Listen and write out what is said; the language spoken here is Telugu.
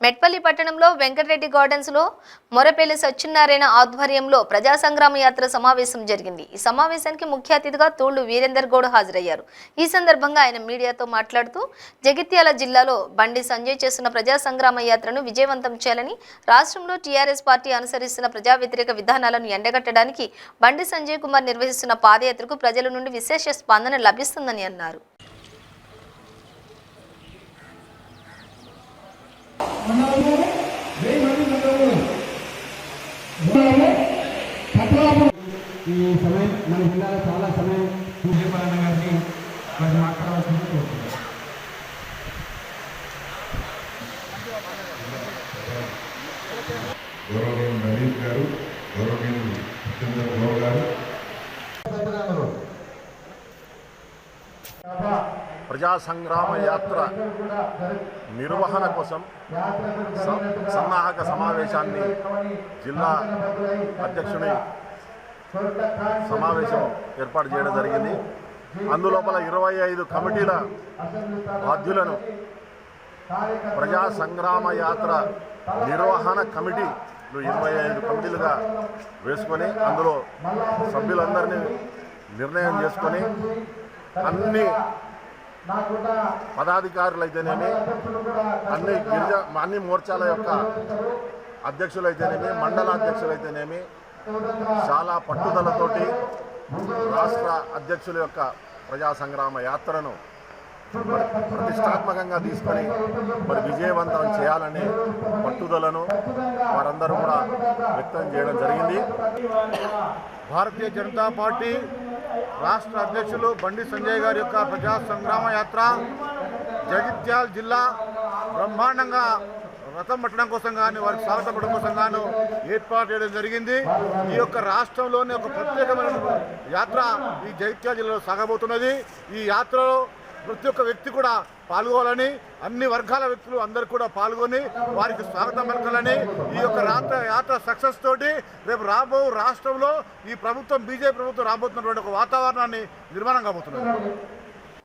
మెట్పల్లి పట్టణంలో వెంకటరెడ్డి గార్డెన్స్ లో మొరపల్లి సత్యనారాయణ ఆధ్వర్యంలో ప్రజా సంగ్రామ యాత్ర సమావేశం జరిగింది। ఈ సమావేశానికి ముఖ్య అతిథిగా తోళ్లు వీరేందర్ గౌడ్ హాజరయ్యారు। ఈ సందర్భంగా ఆయన మీడియాతో మాట్లాడుతూ జగిత్యాల జిల్లాలో బండి సంజయ్ చేస్తున్న ప్రజా సంగ్రామ యాత్రను విజయవంతం చేయాలని, రాష్ట్రంలో టీఆర్ఎస్ పార్టీ అనుసరిస్తున్న ప్రజా వ్యతిరేక విధానాలను ఎండగట్టడానికి బండి సంజయ్ కుమార్ నిర్వహిస్తున్న పాదయాత్రకు ప్రజల నుండి విశేష స్పందన లభిస్తుందని అన్నారు। ఈ సమయం మన జిల్లాలో చాలా సమయం సూర్యపాలన గారిని మరి మాట్లాడవలసింది కోరుతున్నాను। గౌరవనీయులు నవీన్ గారు, గౌరవనీయులు సత్యేందర్ గౌడ్ గారు, ప్రజా సంగ్రామ యాత్ర నిర్వహణ కోసం సన్నాహక సమావేశాన్ని జిల్లా అధ్యక్షుని సమావేశం ఏర్పాటు చేయడం జరిగింది। అందులోపల 25 కమిటీల బాధ్యులను ప్రజా సంగ్రామ యాత్ర నిర్వహణ కమిటీలు 25 కమిటీలుగా వేసుకొని అందులో సభ్యులందరినీ నిర్ణయం చేసుకొని అన్ని పదాధికారులైతేనేమి అన్ని మోర్చాల యొక్క అధ్యక్షులైతేనేమి మండలాధ్యక్షులైతేనేమి చాలా పట్టుదలతోటి రాష్ట్ర అధ్యక్షుల యొక్క ప్రజా సంగ్రామ యాత్రను ప్రతిష్టాత్మకంగా తీసుకొని విజయవంతం చేయాలనే పట్టుదలను వారందరూ కూడా వ్యక్తం చేయడం జరిగింది। భారతీయ జనతా పార్టీ రాష్ట్ర అధ్యక్షులు బండి సంజయ్ గారి యొక్క ప్రజా సంగ్రామ యాత్ర జగిత్యాల జిల్లా బ్రహ్మాండంగా రథం పట్టడం కోసం కానీ వారికి స్వాగతపడడం కోసం గాను ఏర్పాటు చేయడం జరిగింది। ఈ యొక్క రాష్ట్రంలోని ఒక ప్రత్యేకమైన యాత్ర ఈ జగిత్యాల జిల్లాలో సాగబోతున్నది। ఈ యాత్రలో ప్రతి ఒక్క వ్యక్తి కూడా పాల్గొనాలని, అన్ని వర్గాల వ్యక్తులు అందరూ కూడా పాల్గొని వారికి స్వాగతం పలకాలని, ఈ యొక్క యాత్ర సక్సెస్ తోటి రేపు రాష్ట్రంలో ఈ ప్రభుత్వం బీజేపీ ప్రభుత్వం రాబోతున్నటువంటి ఒక వాతావరణాన్ని నిర్మాణం కాబోతున్నది।